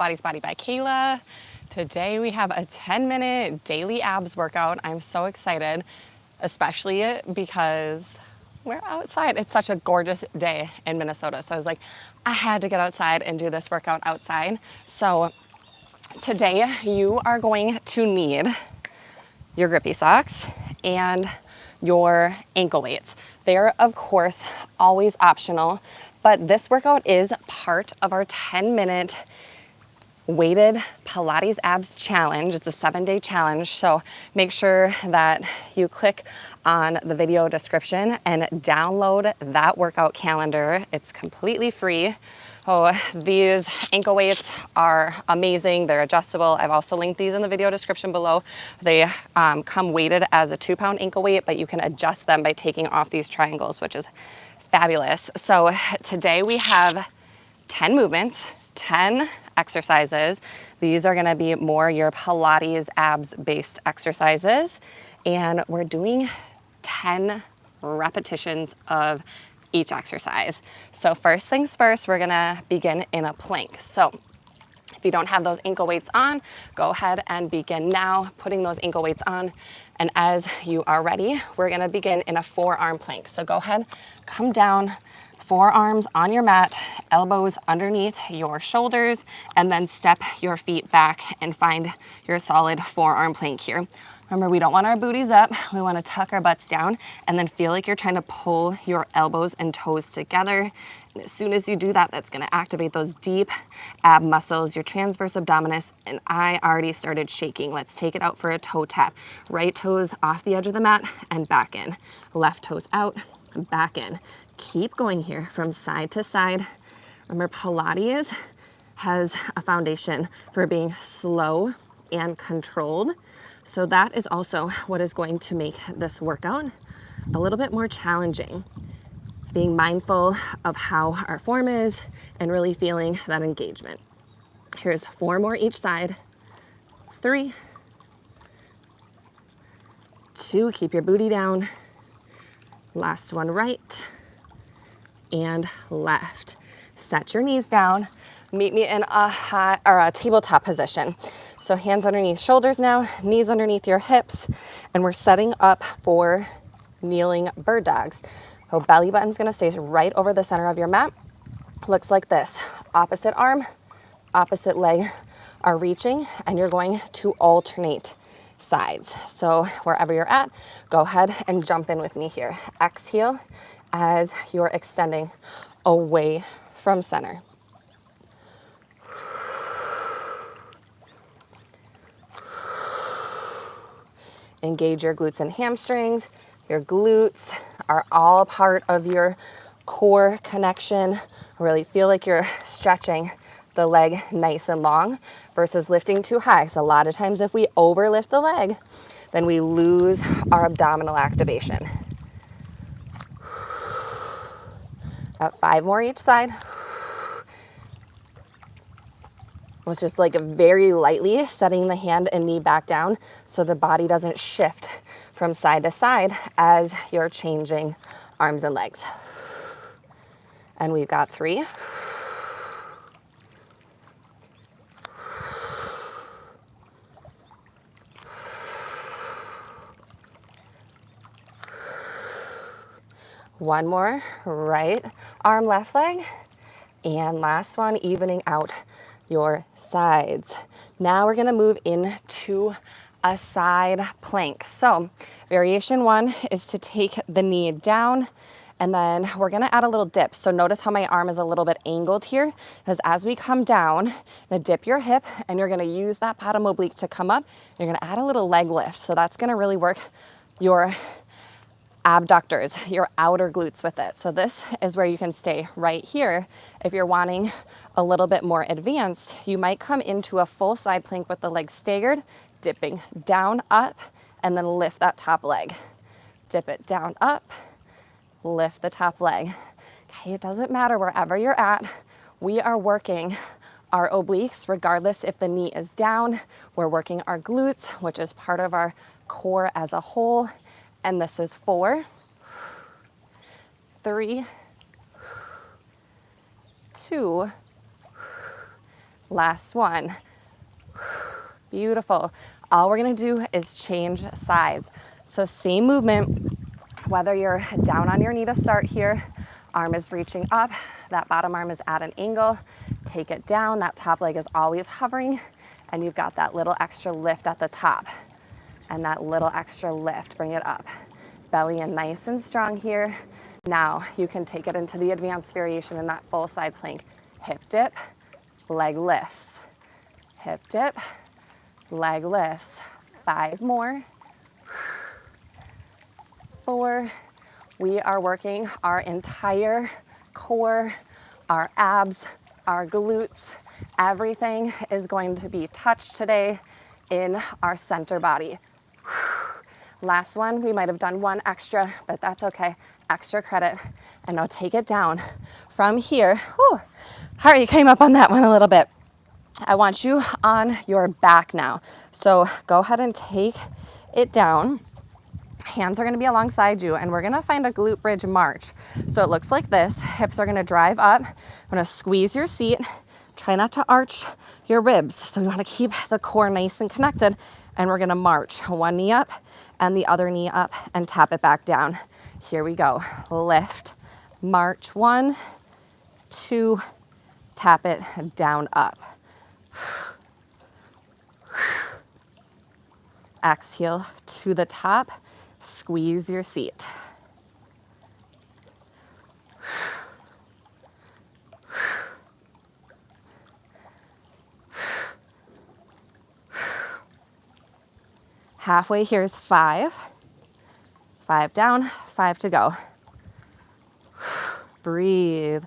Body's Body by Kayla. Today we have a 10-minute daily abs workout. I'm so excited, especially because we're outside. It's such a gorgeous day in Minnesota. So I was like, I had to get outside and do this workout outside. So today you are going to need your grippy socks and your ankle weights. They're of course always optional, but this workout is part of our 10-minute weighted Pilates abs challenge. It's a 7-day challenge. So make sure that you click on the video description and download that workout calendar. It's completely free. Oh, these ankle weights are amazing. They're adjustable. I've also linked these in the video description below. They come weighted as a 2-pound ankle weight, but you can adjust them by taking off these triangles, which is fabulous. So today we have 10 movements, 10 exercises. These are gonna be more your Pilates abs-based exercises. And we're doing 10 repetitions of each exercise. So first things first, we're gonna begin in a plank. So if you don't have those ankle weights on, go ahead and begin now putting those ankle weights on. And as you are ready, we're gonna begin in a forearm plank. So go ahead, come down, forearms on your mat, elbows underneath your shoulders, and then step your feet back and find your solid forearm plank here. Remember, we don't want our booties up. We want to tuck our butts down and then feel like you're trying to pull your elbows and toes together. And as soon as you do that, that's going to activate those deep ab muscles, your transverse abdominis. And I already started shaking. Let's take it out for a toe tap. Right toes off the edge of the mat and back in. Left toes out, back in. Keep going here from side to side. Remember, Pilates has a foundation for being slow and controlled. So that is also what is going to make this workout a little bit more challenging. Being mindful of how our form is and really feeling that engagement. Here's 4 more each side. 3, 2, keep your booty down. Last one, right and left. Set your knees down. Meet me in a tabletop position. So hands underneath shoulders now, knees underneath your hips, and we're setting up for kneeling bird dogs. So belly button's gonna stay right over the center of your mat. Looks like this. Opposite arm, opposite leg are reaching, and you're going to alternate sides. So wherever you're at, go ahead and jump in with me here. Exhale as you're extending away from center. Engage your glutes and hamstrings. Your glutes are all part of your core connection. Really feel like you're stretching the leg nice and long versus lifting too high. So a lot of times if we overlift the leg, then we lose our abdominal activation. About 5 more each side. It's just like very lightly setting the hand and knee back down so the body doesn't shift from side to side as you're changing arms and legs. And we've got 3. One more, right arm, left leg. And last one, evening out your sides. Now we're gonna move into a side plank. So variation 1 is to take the knee down, and then we're gonna add a little dip. So notice how my arm is a little bit angled here, because as we come down, you're gonna dip your hip and you're gonna use that bottom oblique to come up. You're gonna add a little leg lift. So that's gonna really work your abductors, your outer glutes with it. So this is where you can stay right here. If you're wanting a little bit more advanced, you might come into a full side plank with the legs staggered, dipping down, up, and then lift that top leg. Dip it down, up, lift the top leg. Okay, it doesn't matter wherever you're at. We are working our obliques, regardless if the knee is down. We're working our glutes, which is part of our core as a whole. And this is 4, 3, 2, Last one. Beautiful. All we're gonna do is change sides. So same movement, whether you're down on your knee to start here, arm is reaching up, that bottom arm is at an angle, take it down, that top leg is always hovering, and you've got that little extra lift at the top, and that little extra lift, bring it up. Belly in nice and strong here. Now you can take it into the advanced variation in that full side plank. Hip dip, leg lifts. Hip dip, leg lifts. 5 more. 4. We are working our entire core, our abs, our glutes. Everything is going to be touched today in our center body. Last one, we might have done one extra, but that's okay. Extra credit. And now take it down from here. Whew, heart rate came up on that one a little bit. I want you on your back now. So go ahead and take it down. Hands are gonna be alongside you, and we're gonna find a glute bridge march. So it looks like this. Hips are gonna drive up. I'm gonna squeeze your seat. Try not to arch your ribs. So you wanna keep the core nice and connected, and we're gonna march. One knee up and the other knee up and tap it back down. Here we go. Lift, march. 1, 2, tap it down, up. Exhale to the top, squeeze your seat. Halfway, here's 5. 5 down, 5 to go. Breathe.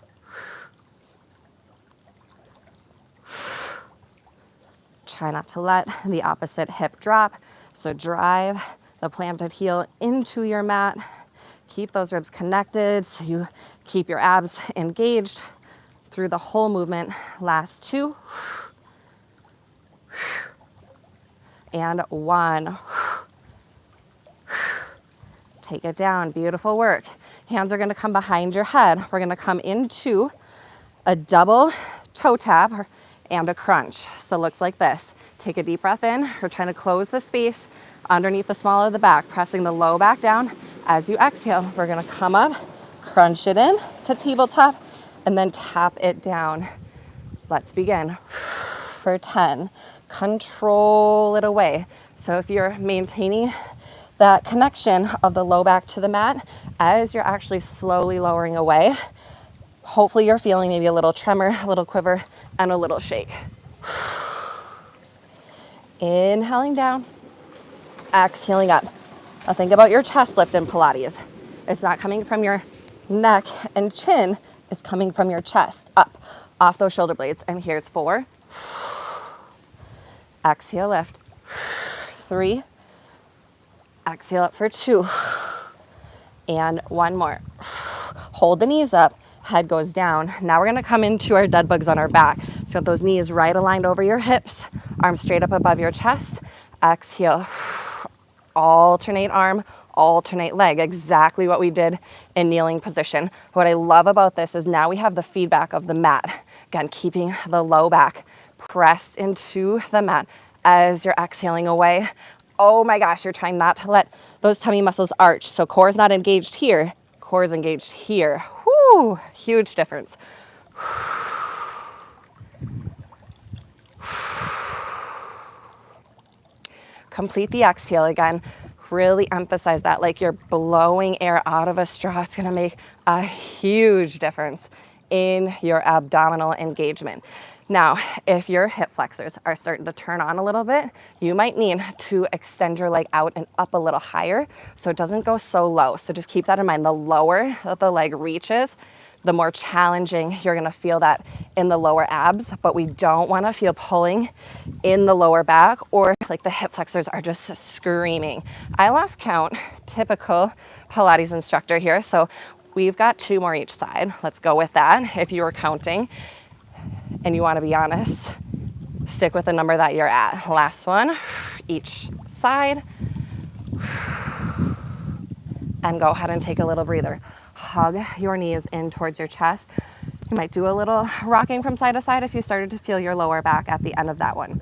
Try not to let the opposite hip drop. So drive the planted heel into your mat. Keep those ribs connected so you keep your abs engaged through the whole movement. Last 2. And 1. Take it down. Beautiful work. Hands are going to come behind your head. We're going to come into a double toe tap and a crunch. So it looks like this. Take a deep breath in. We're trying to close the space underneath the small of the back, pressing the low back down. As you exhale, we're going to come up, crunch it in to tabletop, and then tap it down. Let's begin. For 10. Control it away. So if you're maintaining that connection of the low back to the mat as you're actually slowly lowering away, hopefully you're feeling maybe a little tremor, a little quiver, and a little shake. Inhaling down, exhaling up. Now think about your chest lift in Pilates. It's not coming from your neck and chin, it's coming from your chest, up, off those shoulder blades. And here's 4. Exhale, lift. 3. Exhale up for 2. And 1 more. Hold the knees up, head goes down. Now we're gonna come into our dead bugs on our back. So those knees right aligned over your hips, arms straight up above your chest. Exhale. Alternate arm, alternate leg, exactly what we did in kneeling position. What I love about this is now we have the feedback of the mat. Again, keeping the low back pressed into the mat as you're exhaling away. Oh my gosh, you're trying not to let those tummy muscles arch. So core is not engaged here, core is engaged here. Whoo, huge difference. Complete the exhale again. Really emphasize that like you're blowing air out of a straw. It's gonna make a huge difference in your abdominal engagement. Now, if your hip flexors are starting to turn on a little bit, you might need to extend your leg out and up a little higher so it doesn't go so low. So just keep that in mind. The lower that the leg reaches, the more challenging you're gonna feel that in the lower abs, but we don't wanna feel pulling in the lower back or like the hip flexors are just screaming. I lost count, typical Pilates instructor here. So we've got 2 more each side. Let's go with that. If you were counting and you wanna be honest, stick with the number that you're at. Last one, each side. And go ahead and take a little breather. Hug your knees in towards your chest. You might do a little rocking from side to side if you started to feel your lower back at the end of that one.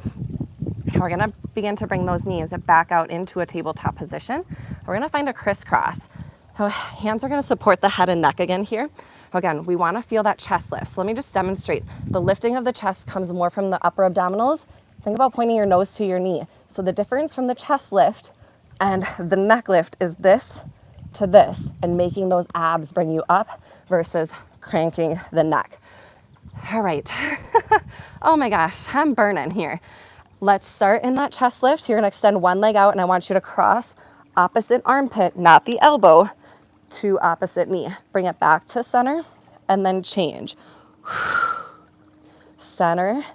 We're gonna begin to bring those knees back out into a tabletop position. We're gonna find a crisscross. So hands are gonna support the head and neck again here. Again, we wanna feel that chest lift. So let me just demonstrate. The lifting of the chest comes more from the upper abdominals. Think about pointing your nose to your knee. So the difference from the chest lift and the neck lift is this to this, and making those abs bring you up versus cranking the neck. All right. Oh my gosh, I'm burning here. Let's start in that chest lift. You're gonna extend one leg out and I want you to cross opposite armpit, not the elbow, to opposite knee. Bring it back to center and then change. Center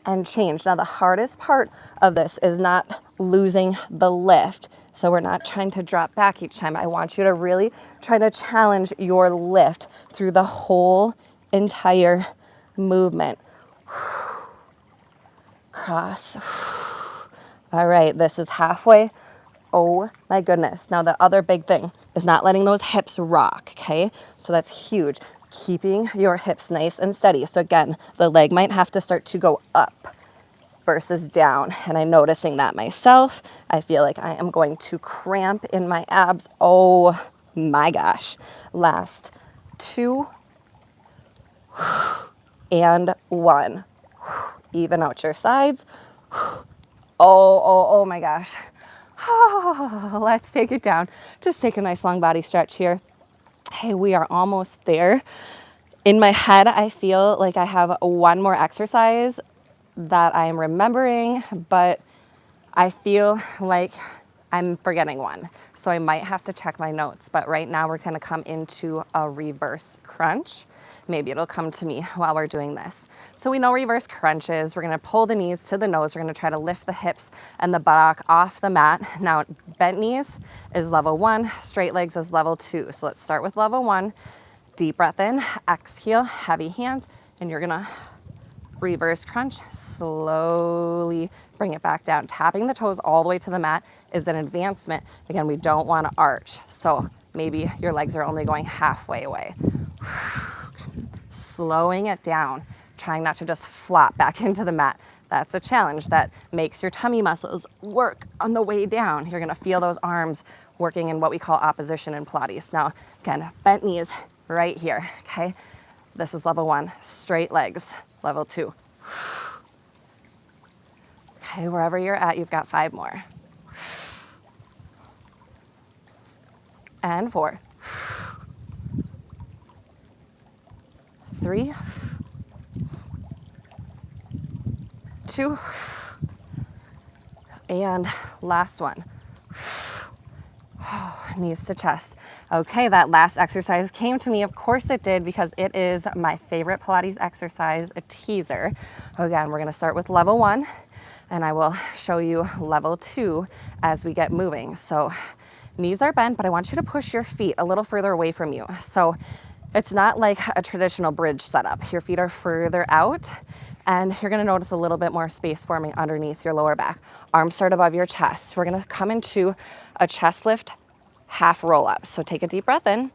and change. Now the hardest part of this is not losing the lift. So we're not trying to drop back each time. I want you to really try to challenge your lift through the whole entire movement. Cross. All right, this is halfway. Oh my goodness. Now the other big thing is not letting those hips rock, okay? So that's huge. Keeping your hips nice and steady. So again, the leg might have to start to go up versus down. And I'm noticing that myself. I feel like I am going to cramp in my abs. Oh my gosh. Last 2 and 1. Even out your sides. Oh my gosh. Let's take it down. Just take a nice long body stretch here. Hey, we are almost there. In my head, I feel like I have one more exercise that I'm remembering, but I feel like I'm forgetting one. So I might have to check my notes, but right now we're gonna come into a reverse crunch. Maybe it'll come to me while we're doing this. So we know reverse crunches. We're gonna pull the knees to the nose. We're gonna try to lift the hips and the buttock off the mat. Now, bent knees is level 1, straight legs is level 2. So let's start with level 1. Deep breath in, exhale, heavy hands, and you're gonna reverse crunch, slowly bring it back down. Tapping the toes all the way to the mat is an advancement. Again, we don't want to arch. So maybe your legs are only going halfway away. Slowing it down, trying not to just flop back into the mat. That's a challenge that makes your tummy muscles work on the way down. You're gonna feel those arms working in what we call opposition in Pilates. Now, again, bent knees right here, okay? This is level 1, straight legs. Level 2. Okay, wherever you're at, you've got 5 more. And 4. 3. 2. And last one. Knees to chest. Okay, that last exercise came to me. Of course it did, because it is my favorite Pilates exercise, a teaser. Again, we're gonna start with level 1, and I will show you level 2 as we get moving. So knees are bent, but I want you to push your feet a little further away from you. So it's not like a traditional bridge setup. Your feet are further out, and you're gonna notice a little bit more space forming underneath your lower back. Arms start above your chest. We're gonna come into a chest lift, half roll up. So take a deep breath in,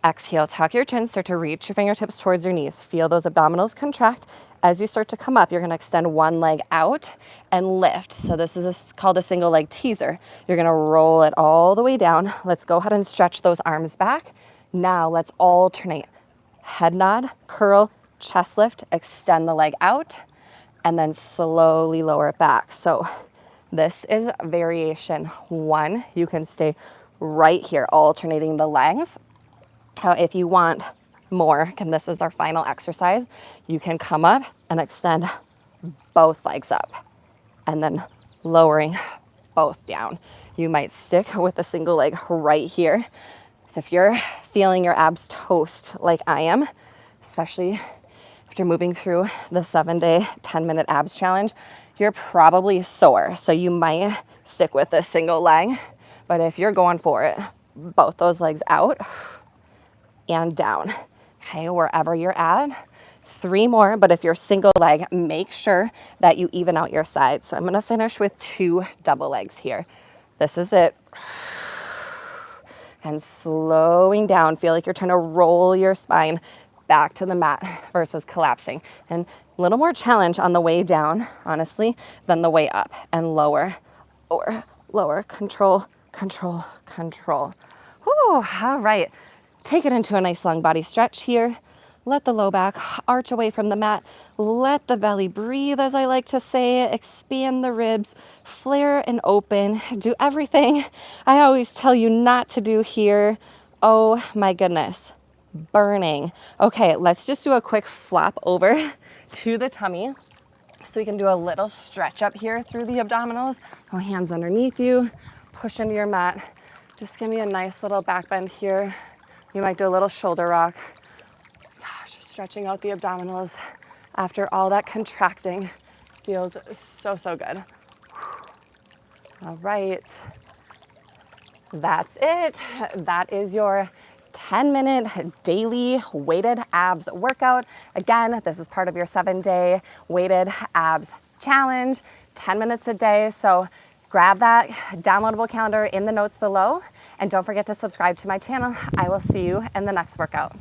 exhale, tuck your chin, start to reach your fingertips towards your knees. Feel those abdominals contract. As you start to come up, you're gonna extend one leg out and lift. So this is called a single leg teaser. You're gonna roll it all the way down. Let's go ahead and stretch those arms back. Now let's alternate. Head nod, curl, chest lift, extend the leg out, and then slowly lower it back. So this is variation 1. You can stay right here, alternating the legs. If you want more, and this is our final exercise, you can come up and extend both legs up and then lowering both down. You might stick with a single leg right here. So if you're feeling your abs toast like I am, especially if you're moving through the 7-day, 10-minute abs challenge, you're probably sore. So you might stick with a single leg. But if you're going for it, both those legs out and down. Okay, wherever you're at. 3 more, but if you're single leg, make sure that you even out your sides. So I'm gonna finish with 2 double legs here. This is it. And slowing down, feel like you're trying to roll your spine back to the mat versus collapsing. And a little more challenge on the way down, honestly, than the way up. And lower, lower, lower, control, control, control. Whew, all right. Take it into a nice long body stretch here. Let the low back arch away from the mat. Let the belly breathe, as I like to say. Expand the ribs, flare and open. Do everything I always tell you not to do here. Oh my goodness, burning. Okay, let's just do a quick flop over to the tummy. So we can do a little stretch up here through the abdominals. Go hands underneath you, push into your mat. Just give me a nice little back bend here. You might do a little shoulder rock. Gosh, stretching out the abdominals after all that contracting feels so, so good. All right, that's it. That is your 10-minute daily weighted abs workout. Again, this is part of your 7-day weighted abs challenge, 10 minutes a day. So grab that downloadable calendar in the notes below, and don't forget to subscribe to my channel. I will see you in the next workout.